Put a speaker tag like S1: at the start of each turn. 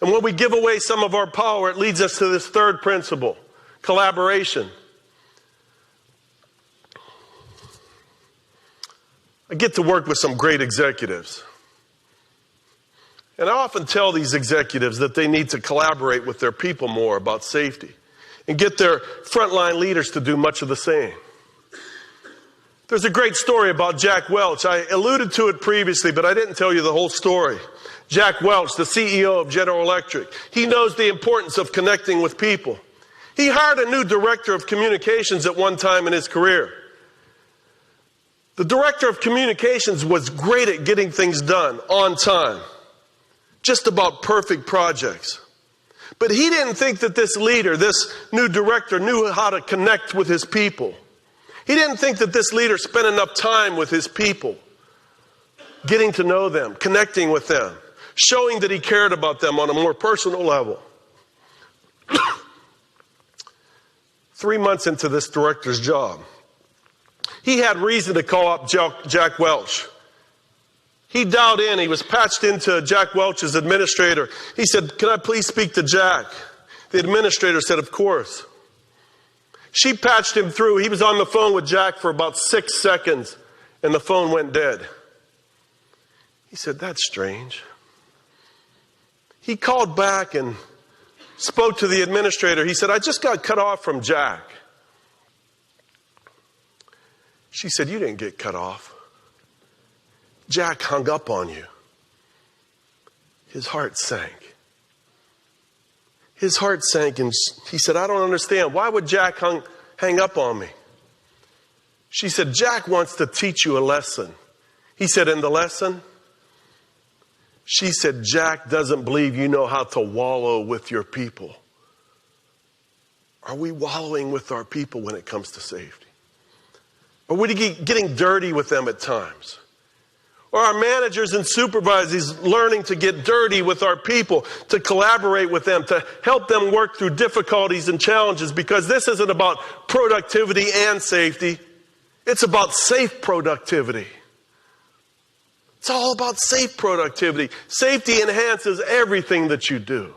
S1: And when we give away some of our power, it leads us to this third principle, collaboration. I get to work with some great executives. And I often tell these executives that they need to collaborate with their people more about safety and get their frontline leaders to do much of the same. There's a great story about Jack Welch. I alluded to it previously, but I didn't tell you the whole story. Jack Welch, the CEO of General Electric, he knows the importance of connecting with people. He hired a new director of communications at one time in his career. The director of communications was great at getting things done on time. Just about perfect projects. But he didn't think that this leader, this new director, knew how to connect with his people. He didn't think that this leader spent enough time with his people, getting to know them, connecting with them, showing that he cared about them on a more personal level. 3 months into this director's job, he had reason to call up Jack Welch. He dialed in. He was patched into Jack Welch's administrator. He said, "Can I please speak to Jack?" The administrator said, "Of course." She patched him through. He was on the phone with Jack for about 6 seconds, and the phone went dead. He said, "That's strange." He called back and spoke to the administrator. He said, "I just got cut off from Jack." She said, "You didn't get cut off. Jack hung up on you." His heart sank. His heart sank, and he said, "I don't understand. Why would Jack hang up on me?" She said, "Jack wants to teach you a lesson." He said, "And the lesson?" She said, "Jack doesn't believe you know how to wallow with your people." Are we wallowing with our people when it comes to safety? Are we getting dirty with them at times? Or our managers and supervisors learning to get dirty with our people, to collaborate with them, to help them work through difficulties and challenges, because this isn't about productivity and safety. It's about safe productivity. It's all about safe productivity. Safety enhances everything that you do.